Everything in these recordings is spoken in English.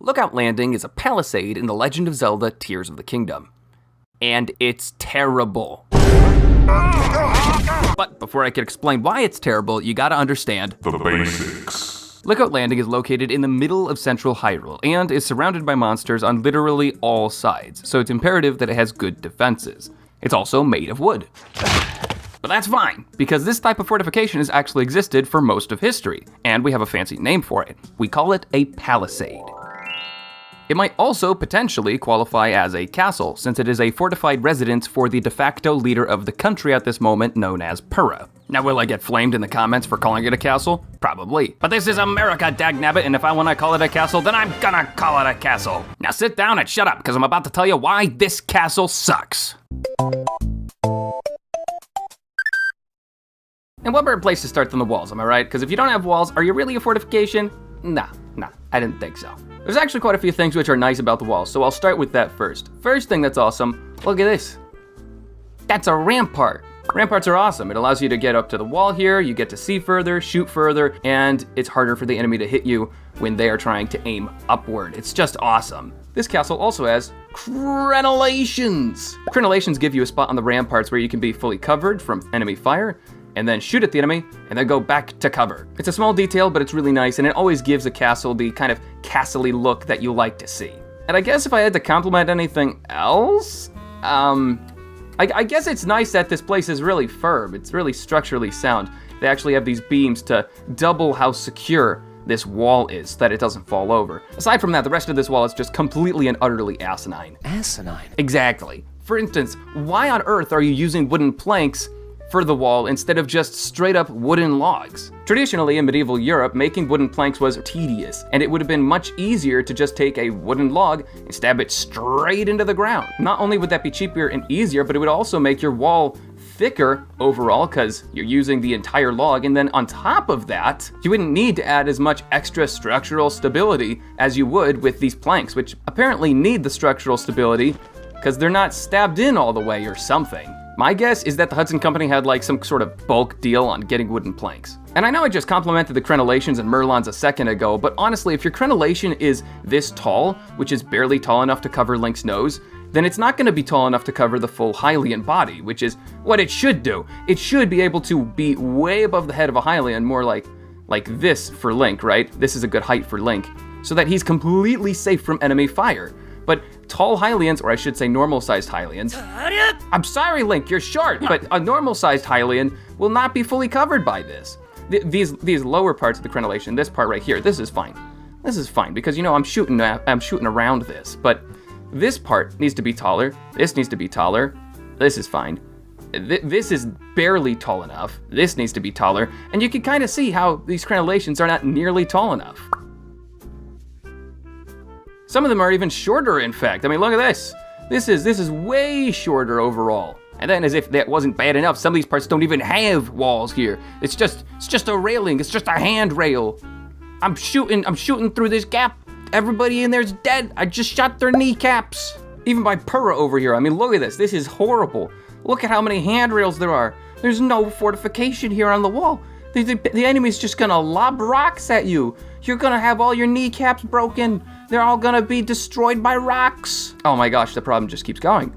Lookout Landing is a palisade in The Legend of Zelda Tears of the Kingdom. And it's terrible. But before I can explain why it's terrible, you gotta understand the basics. Lookout Landing is located in the middle of central Hyrule and is surrounded by monsters on literally all sides, so it's imperative that it has good defenses. It's also made of wood. But that's fine, because this type of fortification has actually existed for most of history, and we have a fancy name for it. We call it a palisade. It might also potentially qualify as a castle, since it is a fortified residence for the de facto leader of the country at this moment, known as Purah. Now, will I get flamed in the comments for calling it a castle? Probably. But this is America, dagnabbit, and if I want to call it a castle, then I'm gonna call it a castle. Now sit down and shut up, because I'm about to tell you why this castle sucks. And what better place to start than the walls, am I right? Because if you don't have walls, are you really a fortification? Nah, I didn't think so. There's actually quite a few things which are nice about the walls, so I'll start with that first. First thing that's awesome, look at this. That's a rampart. Ramparts are awesome. It allows you to get up to the wall here, you get to see further, shoot further, and it's harder for the enemy to hit you when they are trying to aim upward. It's just awesome. This castle also has crenellations. Crenellations give you a spot on the ramparts where you can be fully covered from enemy fire, and then shoot at the enemy, and then go back to cover. It's a small detail, but it's really nice, and it always gives a castle the kind of castle-y look that you like to see. And I guess if I had to compliment anything else, I guess it's nice that this place is really firm. It's really structurally sound. They actually have these beams to double how secure this wall is so that it doesn't fall over. Aside from that, the rest of this wall is just completely and utterly asinine. Asinine? Exactly. For instance, why on earth are you using wooden planks for the wall instead of just straight up wooden logs? Traditionally in medieval Europe, making wooden planks was tedious, and it would have been much easier to just take a wooden log and stab it straight into the ground. Not only would that be cheaper and easier, but it would also make your wall thicker overall because you're using the entire log, and then on top of that, you wouldn't need to add as much extra structural stability as you would with these planks, which apparently need the structural stability because they're not stabbed in all the way or something. My guess is that the Hudson Company had like some sort of bulk deal on getting wooden planks. And I know I just complimented the crenellations and merlons a second ago, but honestly, if your crenellation is this tall, which is barely tall enough to cover Link's nose, then it's not going to be tall enough to cover the full Hylian body, which is what it should do. It should be able to be way above the head of a Hylian, more like this for Link, right? This is a good height for Link, so that he's completely safe from enemy fire. But tall Hylians, or I should say normal-sized Hylians, I'm sorry Link, you're short, but a normal-sized Hylian will not be fully covered by this. These lower parts of the crenellation, this part right here, this is fine. This is fine, because you know I'm shooting around this, but this part needs to be taller, this needs to be taller, this is fine. This is barely tall enough, this needs to be taller, and you can kind of see how these crenellations are not nearly tall enough. Some of them are even shorter, in fact. I mean, look at this. This is way shorter overall. And then, as if that wasn't bad enough, some of these parts don't even have walls here. It's just a railing. It's just a handrail. I'm shooting through this gap. Everybody in there's dead. I just shot their kneecaps. Even by Purah over here. I mean, look at this. This is horrible. Look at how many handrails there are. There's no fortification here on the wall. The enemy's just gonna lob rocks at you. You're gonna have all your kneecaps broken. They're all gonna be destroyed by rocks. Oh my gosh, the problem just keeps going.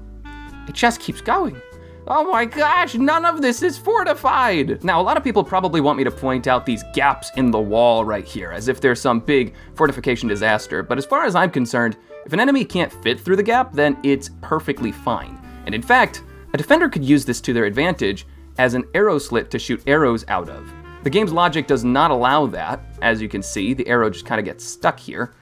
It just keeps going. Oh my gosh, none of this is fortified. Now, a lot of people probably want me to point out these gaps in the wall right here, as if there's some big fortification disaster. But as far as I'm concerned, if an enemy can't fit through the gap, then it's perfectly fine. And in fact, a defender could use this to their advantage as an arrow slit to shoot arrows out of. The game's logic does not allow that. As you can see, the arrow just kind of gets stuck here.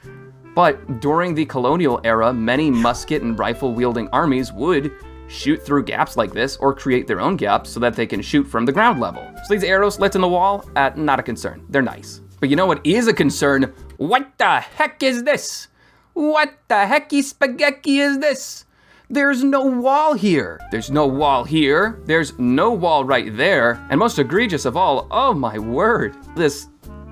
But during the colonial era, many musket and rifle-wielding armies would shoot through gaps like this or create their own gaps so that they can shoot from the ground level. So these arrow slits in the wall, not a concern. They're nice. But you know what is a concern? What the heck is this? What the hecky spaghetti is this? There's no wall here. There's no wall here. There's no wall right there. And most egregious of all, oh my word, this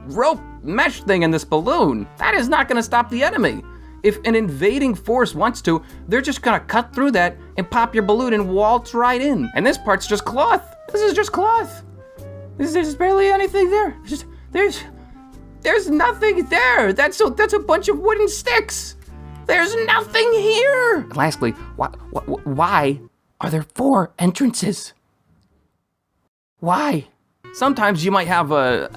rope mesh thing in this balloon, that is not gonna stop the enemy. If an invading force wants to, they're just gonna cut through that and pop your balloon and waltz right in. And this part's just cloth. This is just cloth. There's barely anything there. There's nothing there. That's a bunch of wooden sticks. There's nothing here. And lastly, why are there 4 entrances? Why? Sometimes you might have a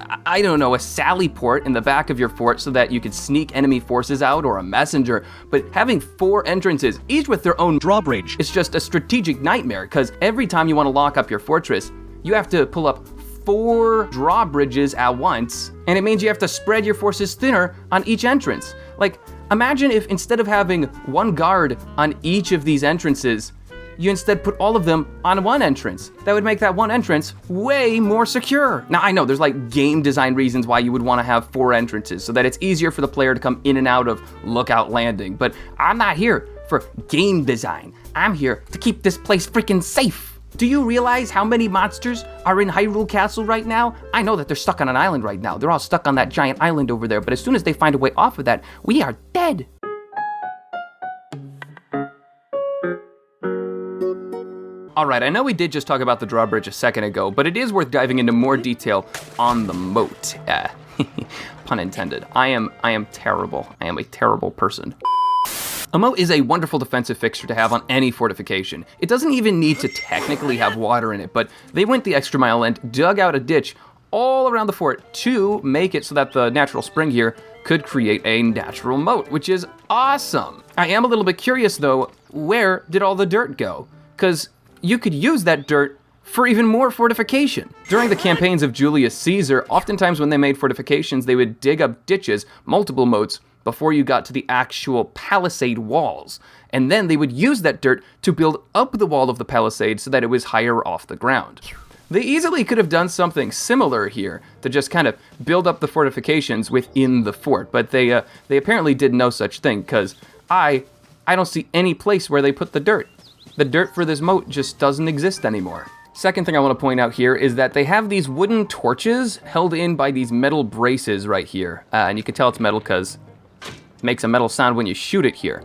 sally port in the back of your fort so that you could sneak enemy forces out, or a messenger, but having 4 entrances, each with their own drawbridge, it's just a strategic nightmare, because every time you want to lock up your fortress, you have to pull up 4 drawbridges at once, and it means you have to spread your forces thinner on each entrance. Like, imagine if instead of having 1 guard on each of these entrances, you instead put all of them on 1 entrance. That would make that 1 entrance way more secure. Now, I know there's like game design reasons why you would want to have 4 entrances, so that it's easier for the player to come in and out of Lookout Landing, but I'm not here for game design. I'm here to keep this place freaking safe. Do you realize how many monsters are in Hyrule Castle right now? I know that they're stuck on an island right now. They're all stuck on that giant island over there, but as soon as they find a way off of that, we are dead. Alright, I know we did just talk about the drawbridge a second ago, but it is worth diving into more detail on the moat. Pun intended. I am terrible. I am a terrible person. A moat is a wonderful defensive fixture to have on any fortification. It doesn't even need to technically have water in it, but they went the extra mile and dug out a ditch all around the fort to make it so that the natural spring here could create a natural moat, which is awesome. I am a little bit curious though, where did all the dirt go? Because you could use that dirt for even more fortification. During the campaigns of Julius Caesar, oftentimes when they made fortifications, they would dig up ditches, multiple moats, before you got to the actual palisade walls. And then they would use that dirt to build up the wall of the palisade so that it was higher off the ground. They easily could have done something similar here to just kind of build up the fortifications within the fort, but they apparently did no such thing, because I don't see any place where they put the dirt. The dirt for this moat just doesn't exist anymore. Second thing I want to point out here is that they have these wooden torches held in by these metal braces right here. And you can tell it's metal because it makes a metal sound when you shoot it here.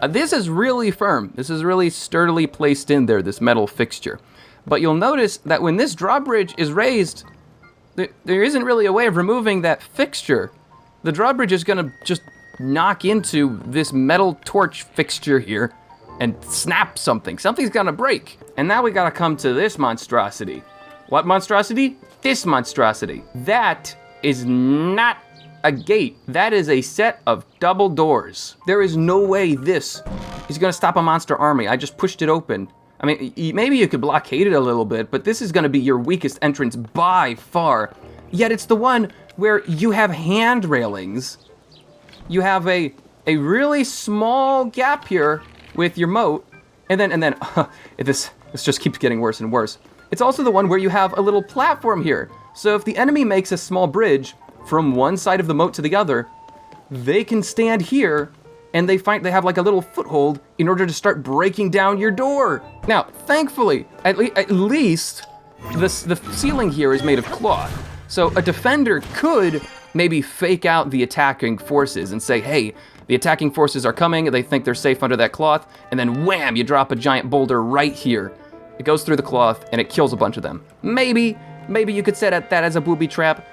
This is really firm. This is really sturdily placed in there, this metal fixture. But you'll notice that when this drawbridge is raised, there isn't really a way of removing that fixture. The drawbridge is going to just knock into this metal torch fixture here and snap something. Something's gonna break. And now we gotta come to this monstrosity. What monstrosity? This monstrosity. That is not a gate. That is a set of double doors. There is no way this is gonna stop a monster army. I just pushed it open. I mean, maybe you could blockade it a little bit, but this is gonna be your weakest entrance by far. Yet it's the one where you have hand railings. You have a really small gap here with your moat, and then this just keeps getting worse and worse. It's also the one where you have a little platform here. So if the enemy makes a small bridge from one side of the moat to the other, they can stand here and they have like a little foothold in order to start breaking down your door. Now, thankfully, at least the ceiling here is made of cloth. So a defender could maybe fake out the attacking forces and say, hey, the attacking forces are coming, they think they're safe under that cloth, and then wham, you drop a giant boulder right here. It goes through the cloth, and it kills a bunch of them. Maybe you could set that as a booby trap.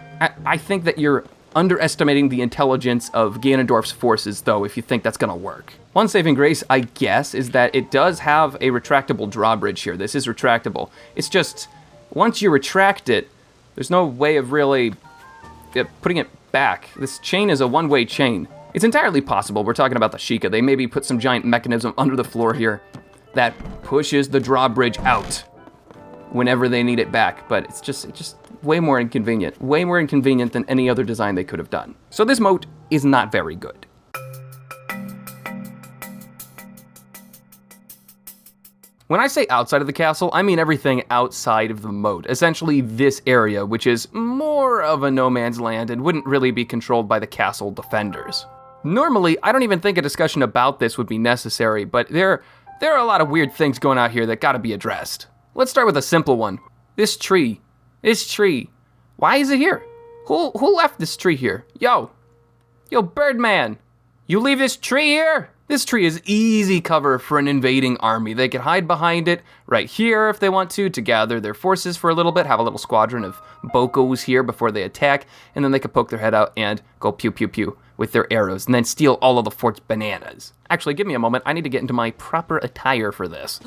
I think that you're underestimating the intelligence of Ganondorf's forces, though, if you think that's gonna work. One saving grace, I guess, is that it does have a retractable drawbridge here. This is retractable. It's just, once you retract it, there's no way of really putting it back. This chain is a one-way chain. It's entirely possible, we're talking about the Sheikah, they maybe put some giant mechanism under the floor here that pushes the drawbridge out whenever they need it back, but it's just way more inconvenient than any other design they could have done. So this moat is not very good. When I say outside of the castle, I mean everything outside of the moat, essentially this area, which is more of a no man's land and wouldn't really be controlled by the castle defenders. Normally, I don't even think a discussion about this would be necessary, but there are a lot of weird things going on here that gotta be addressed. Let's start with a simple one. This tree. Why is it here? Who left this tree here? Yo, Birdman, you leave this tree here? This tree is easy cover for an invading army. They could hide behind it right here if they want to gather their forces for a little bit, have a little squadron of Bokos here before they attack, and then they could poke their head out and go pew pew pew with their arrows, and then steal all of the fort's bananas. Actually, give me a moment. I need to get into my proper attire for this.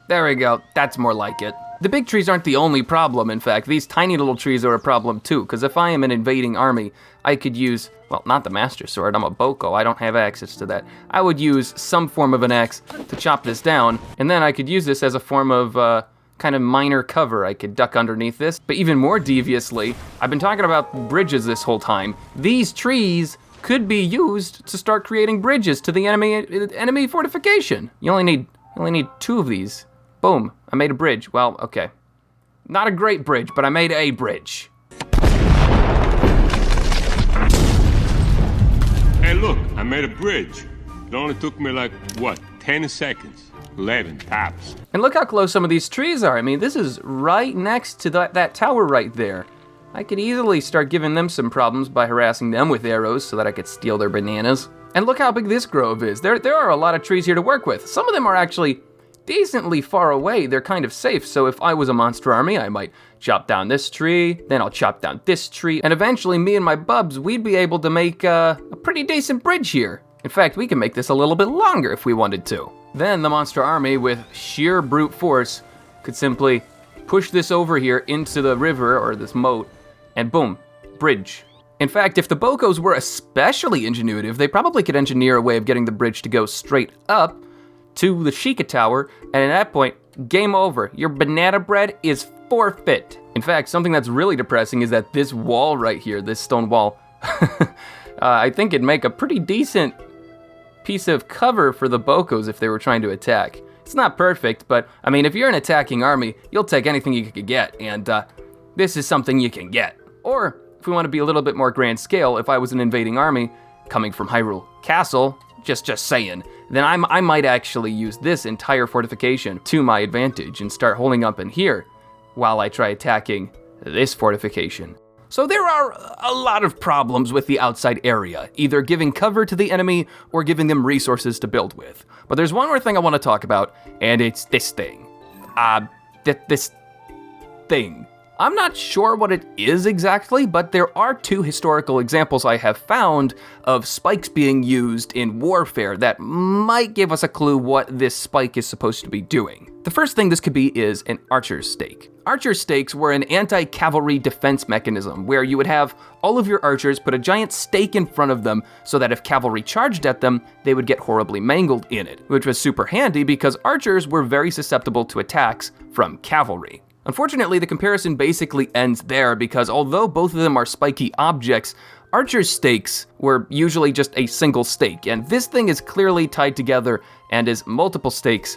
There we go. That's more like it. The big trees aren't the only problem, in fact. These tiny little trees are a problem too, because if I am an invading army, I could use, well, not the Master Sword, I'm a Boko, I don't have access to that. I would use some form of an axe to chop this down, and then I could use this as a form of kind of minor cover. I could duck underneath this, but even more deviously, I've been talking about bridges this whole time. These trees could be used to start creating bridges to the enemy fortification. You only need 2 of these. Boom, I made a bridge. Well, okay. Not a great bridge, but I made a bridge. Hey, look, I made a bridge. It only took me like, what, 10 seconds? 11 tops. And look how close some of these trees are. I mean, this is right next to that tower right there. I could easily start giving them some problems by harassing them with arrows so that I could steal their bananas. And look how big this grove is. There are a lot of trees here to work with. Some of them are actually decently far away. They're kind of safe, so if I was a monster army, I might chop down this tree, then I'll chop down this tree, and eventually me and my bubs, we'd be able to make a pretty decent bridge here. In fact, we can make this a little bit longer if we wanted to. Then the monster army, with sheer brute force, could simply push this over here into the river, or this moat, and boom, bridge. In fact, if the Bokos were especially ingenuitive, they probably could engineer a way of getting the bridge to go straight up to the Sheikah Tower, and at that point, game over. Your banana bread is forfeit. In fact, something that's really depressing is that this wall right here, this stone wall, I think it'd make a pretty decent piece of cover for the Bokos if they were trying to attack. It's not perfect, but I mean, if you're an attacking army, you'll take anything you could get, and this is something you can get. Or, if we want to be a little bit more grand scale, if I was an invading army coming from Hyrule Castle, just saying, then I might actually use this entire fortification to my advantage and start holding up in here while I try attacking this fortification. So there are a lot of problems with the outside area, either giving cover to the enemy or giving them resources to build with. But there's one more thing I want to talk about, and it's this thing. This thing. I'm not sure what it is exactly, but there are 2 historical examples I have found of spikes being used in warfare that might give us a clue what this spike is supposed to be doing. The first thing this could be is an archer's stake. Archer stakes were an anti-cavalry defense mechanism where you would have all of your archers put a giant stake in front of them so that if cavalry charged at them, they would get horribly mangled in it, which was super handy because archers were very susceptible to attacks from cavalry. Unfortunately, the comparison basically ends there because although both of them are spiky objects, archer's stakes were usually just a single stake, and this thing is clearly tied together and is multiple stakes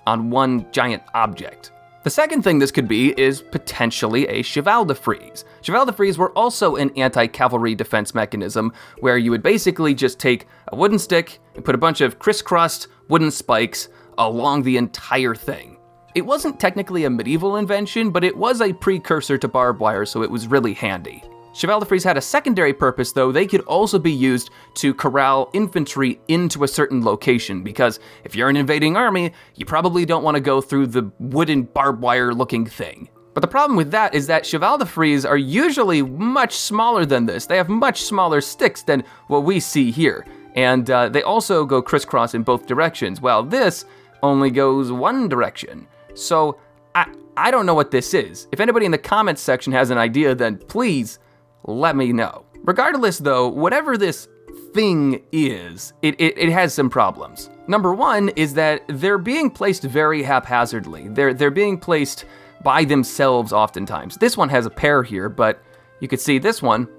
on one giant object. The second thing this could be is potentially a cheval de frise. Cheval de frise were also an anti-cavalry defense mechanism where you would basically just take a wooden stick and put a bunch of crisscrossed wooden spikes along the entire thing. It wasn't technically a medieval invention, but it was a precursor to barbed wire, so it was really handy. Cheval de frise had a secondary purpose though. They could also be used to corral infantry into a certain location, because if you're an invading army, you probably don't want to go through the wooden barbed wire looking thing. But the problem with that is that cheval de frise are usually much smaller than this. They have much smaller sticks than what we see here. And they also go crisscross in both directions, while this only goes one direction. So I don't know what this is. If anybody in the comments section has an idea, then please let me know. Regardless though, whatever this thing is, it has some problems. Number one is that they're being placed very haphazardly. They're being placed by themselves oftentimes. This one has a pair here, but you could see this one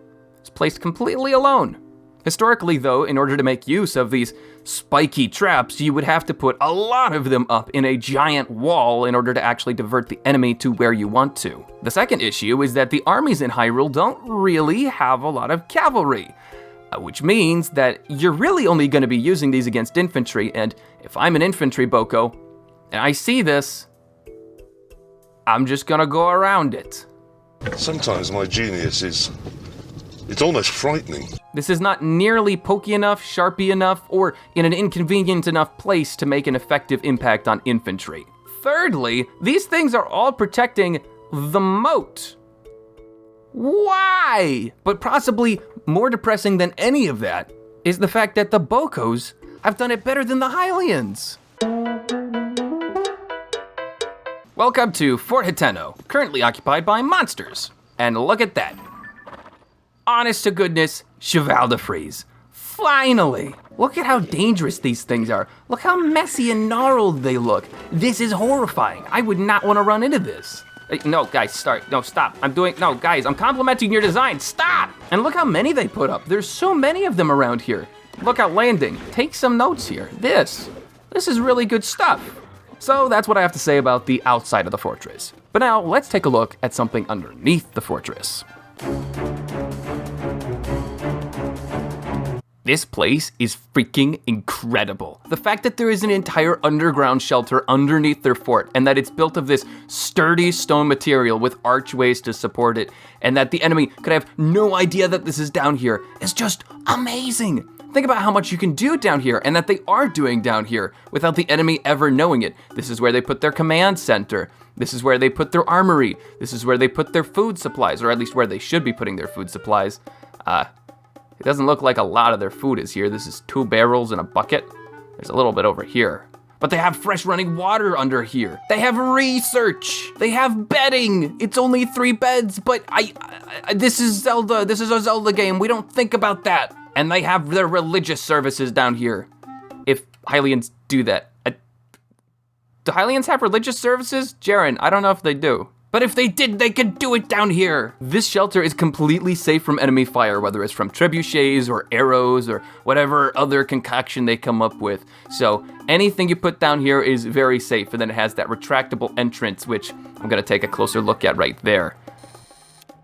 is placed completely alone. Historically though, in order to make use of these spiky traps, you would have to put a lot of them up in a giant wall in order to actually divert the enemy to where you want to. The second issue is that the armies in Hyrule don't really have a lot of cavalry, which means that you're really only going to be using these against infantry, and if I'm an infantry Boko, and I see this, I'm just gonna go around it. Sometimes my genius is It's almost frightening. This is not nearly pokey enough, sharpy enough, or in an inconvenient enough place to make an effective impact on infantry. Thirdly, these things are all protecting the moat. Why? But possibly more depressing than any of that is the fact that the Bokos have done it better than the Hylians. Welcome to Fort Hiteno, currently occupied by monsters. And look at that. Honest to goodness, Cheval de Frise. Finally! Look at how dangerous these things are. Look how messy and gnarled they look. This is horrifying. I would not want to run into this. No, guys, stop. No, guys, I'm complimenting your design. Stop! And look how many they put up. There's so many of them around here. Look outlanding. Take some notes here. This is really good stuff. So that's what I have to say about the outside of the fortress. But now let's take a look at something underneath the fortress. This place is freaking incredible. The fact that there is an entire underground shelter underneath their fort and that it's built of this sturdy stone material with archways to support it and that the enemy could have no idea that this is down here is just amazing. Think about how much you can do down here and that they are doing down here without the enemy ever knowing it. This is where they put their command center. This is where they put their armory. This is where they put their food supplies, or at least where they should be putting their food supplies. It doesn't look like a lot of their food is here. This is 2 barrels and a bucket. There's a little bit over here. But they have fresh running water under here. They have research. They have bedding. It's only 3 beds, but this is Zelda. This is a Zelda game. We don't think about that. And they have their religious services down here. If Hylians do that. Do Hylians have religious services? Jaren, I don't know if they do. But if they did, they could do it down here. This shelter is completely safe from enemy fire, whether it's from trebuchets or arrows or whatever other concoction they come up with. So anything you put down here is very safe. And then it has that retractable entrance, which I'm gonna take a closer look at right there.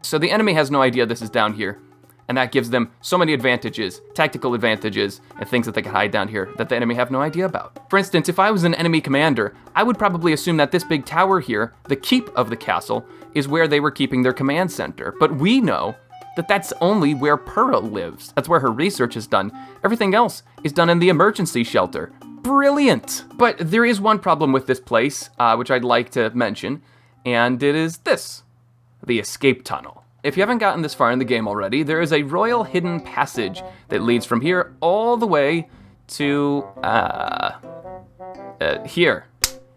So the enemy has no idea this is down here. And that gives them so many advantages, tactical advantages, and things that they can hide down here that the enemy have no idea about. For instance, if I was an enemy commander, I would probably assume that this big tower here, the keep of the castle, is where they were keeping their command center. But we know that that's only where Pura lives. That's where her research is done. Everything else is done in the emergency shelter. Brilliant! But there is one problem with this place, which I'd like to mention, and it is this, the escape tunnel. If you haven't gotten this far in the game already, there is a royal hidden passage that leads from here all the way to, here.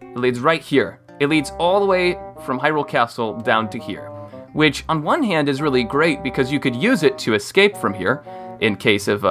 It leads right here. It leads all the way from Hyrule Castle down to here, which on one hand is really great because you could use it to escape from here in case of,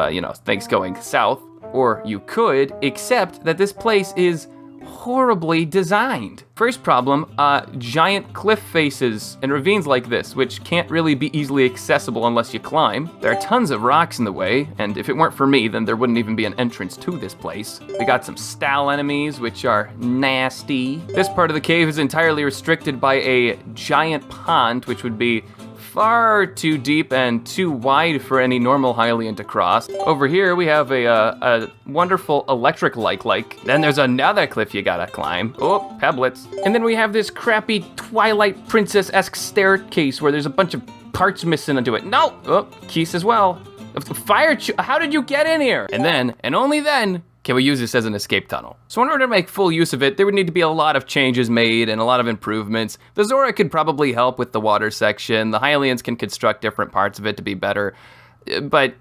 things going south, or you could, except that this place is horribly designed. First problem, giant cliff faces and ravines like this, which can't really be easily accessible unless you climb. There are tons of rocks in the way, and if it weren't for me, then there wouldn't even be an entrance to this place. We got some stall enemies, which are nasty. This part of the cave is entirely restricted by a giant pond, which would be far too deep and too wide for any normal Hylian to cross. Over here we have a wonderful electric like. Then there's another cliff you gotta climb. Oh, pebblets. And then we have this crappy Twilight princess-esque staircase where there's a bunch of parts missing into it. No! Oh, keys as well. How did you get in here? And then, and only then, can we use this as an escape tunnel? So in order to make full use of it, there would need to be a lot of changes made and a lot of improvements. The Zora could probably help with the water section. The Hylians can construct different parts of it to be better. But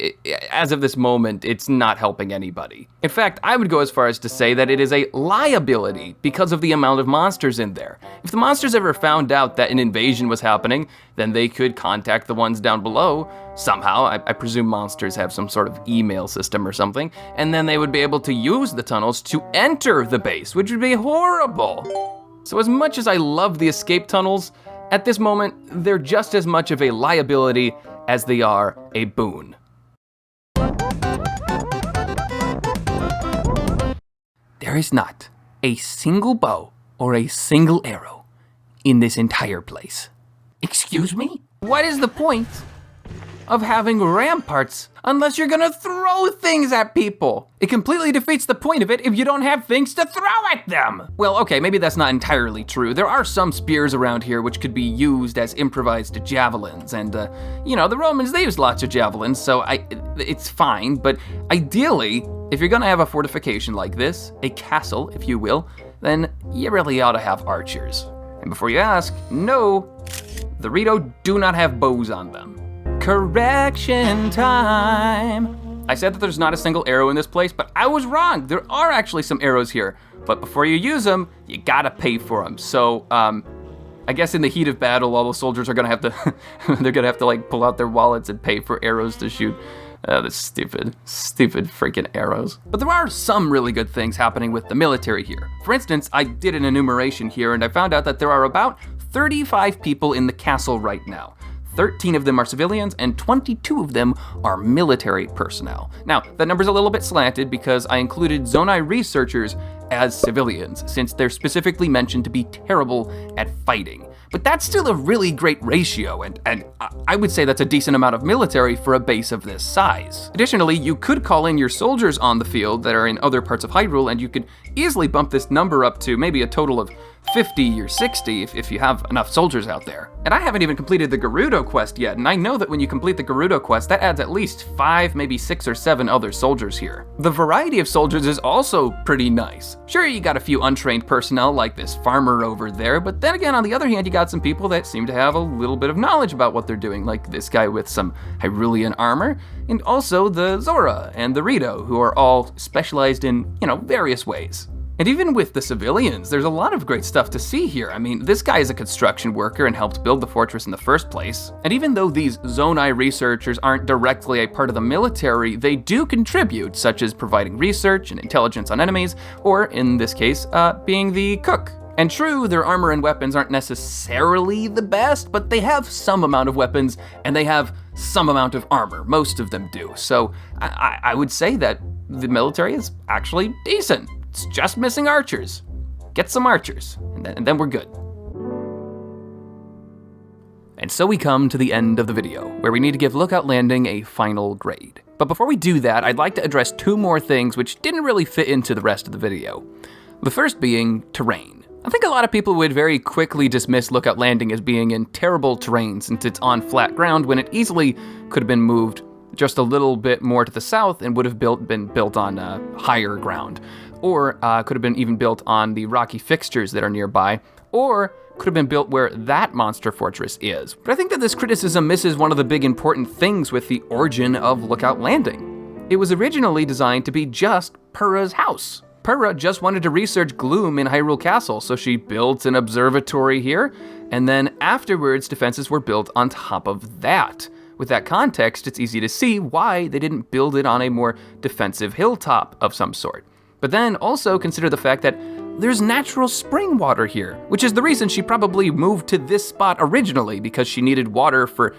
as of this moment, it's not helping anybody. In fact, I would go as far as to say that it is a liability because of the amount of monsters in there. If the monsters ever found out that an invasion was happening, then they could contact the ones down below. Somehow, I presume monsters have some sort of email system or something, and then they would be able to use the tunnels to enter the base, which would be horrible. So as much as I love the escape tunnels, at this moment, they're just as much of a liability as they are a boon. There is not a single bow or a single arrow in this entire place. Excuse me? What is the point of having ramparts unless you're gonna throw things at people? It completely defeats the point of it if you don't have things to throw at them. Well, okay, maybe that's not entirely true. There are some spears around here which could be used as improvised javelins, and the Romans, they used lots of javelins, so it's fine, but ideally, if you're gonna have a fortification like this, a castle, if you will, then you really ought to have archers. And before you ask, no, the Rito do not have bows on them. Correction time. I said that there's not a single arrow in this place, but I was wrong. There are actually some arrows here, but before you use them, you gotta pay for them. So, I guess in the heat of battle, all the soldiers are gonna have to, they're gonna have to like pull out their wallets and pay for arrows to shoot. The stupid freaking arrows. But there are some really good things happening with the military here. For instance, I did an enumeration here and I found out that there are about 35 people in the castle right now. 13 of them are civilians and 22 of them are military personnel. Now, that number's a little bit slanted because I included Zonai researchers as civilians, since they're specifically mentioned to be terrible at fighting. But that's still a really great ratio, and I would say that's a decent amount of military for a base of this size. Additionally, you could call in your soldiers on the field that are in other parts of Hyrule, and you could easily bump this number up to maybe a total of 50 or 60 if you have enough soldiers out there. And I haven't even completed the Gerudo quest yet, and I know that when you complete the Gerudo quest, that adds at least 5, maybe 6 or 7 other soldiers here. The variety of soldiers is also pretty nice. Sure, you got a few untrained personnel like this farmer over there, but then again, on the other hand, you got some people that seem to have a little bit of knowledge about what they're doing, like this guy with some Hyrulean armor, and also the Zora and the Rito, who are all specialized in, various ways. And even with the civilians, there's a lot of great stuff to see here. I mean, this guy is a construction worker and helped build the fortress in the first place. And even though these Zonai researchers aren't directly a part of the military, they do contribute, such as providing research and intelligence on enemies, or in this case, being the cook. And true, their armor and weapons aren't necessarily the best, but they have some amount of weapons, and they have some amount of armor. Most of them do. So I would say that the military is actually decent. It's just missing archers. Get some archers, and then we're good. And so we come to the end of the video, where we need to give Lookout Landing a final grade. But before we do that, I'd like to address 2 more things which didn't really fit into the rest of the video. The first being terrain. I think a lot of people would very quickly dismiss Lookout Landing as being in terrible terrain since it's on flat ground when it easily could have been moved just a little bit more to the south and would have been built on higher ground. Or could have been even built on the rocky fixtures that are nearby, or could have been built where that monster fortress is. But I think that this criticism misses one of the big important things with the origin of Lookout Landing. It was originally designed to be just Purah's house. Purah just wanted to research gloom in Hyrule Castle, so she built an observatory here, and then afterwards defenses were built on top of that. With that context, it's easy to see why they didn't build it on a more defensive hilltop of some sort. But then also consider the fact that there's natural spring water here, which is the reason she probably moved to this spot originally, because she needed water for,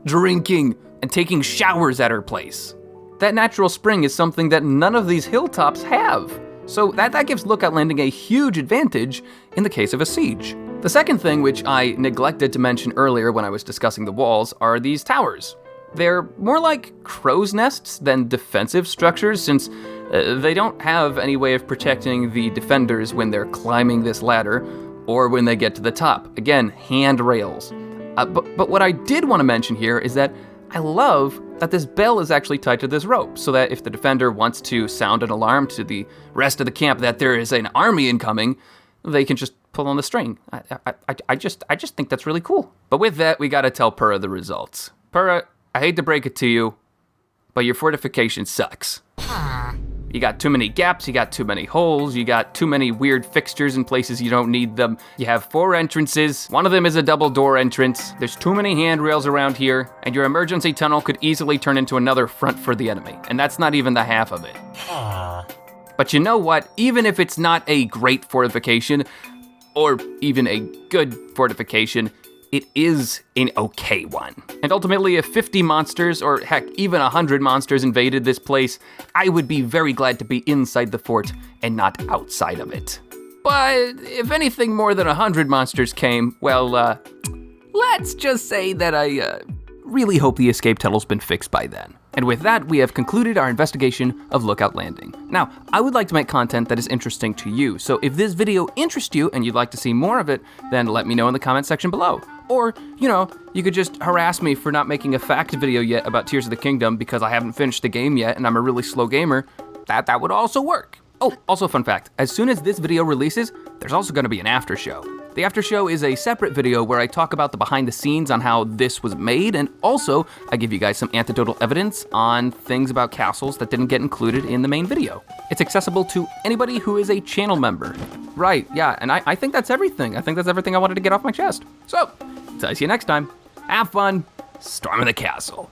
drinking and taking showers at her place. That natural spring is something that none of these hilltops have. So that gives Lookout Landing a huge advantage in the case of a siege. The second thing, which I neglected to mention earlier when I was discussing the walls, are these towers. They're more like crow's nests than defensive structures, since they don't have any way of protecting the defenders when they're climbing this ladder or when they get to the top. Again, handrails. But what I did want to mention here is that I love that this bell is actually tied to this rope, so that if the defender wants to sound an alarm to the rest of the camp that there is an army incoming, they can just pull on the string. I just think that's really cool. But with that, we gotta tell Purah the results. Purah, I hate to break it to you, but your fortification sucks. You got too many gaps, you got too many holes, you got too many weird fixtures in places you don't need them. You have 4 entrances, one of them is a double door entrance, there's too many handrails around here, and your emergency tunnel could easily turn into another front for the enemy, and that's not even the half of it. But you know what? Even if it's not a great fortification, or even a good fortification, it is an okay one. And ultimately, if 50 monsters, or heck, even 100 monsters invaded this place, I would be very glad to be inside the fort and not outside of it. But if anything more than 100 monsters came, well, let's just say that I really hope the escape tunnel's been fixed by then. And with that, we have concluded our investigation of Lookout Landing. Now, I would like to make content that is interesting to you, so if this video interests you and you'd like to see more of it, then let me know in the comment section below. Or, you could just harass me for not making a fact video yet about Tears of the Kingdom because I haven't finished the game yet and I'm a really slow gamer. That would also work. Oh, also fun fact, as soon as this video releases, there's also gonna be an after show. The after show is a separate video where I talk about the behind the scenes on how this was made, and also I give you guys some anecdotal evidence on things about castles that didn't get included in the main video. It's accessible to anybody who is a channel member. Right, yeah, and I think that's everything. I think that's everything I wanted to get off my chest. So, see you next time. Have fun storming the castle.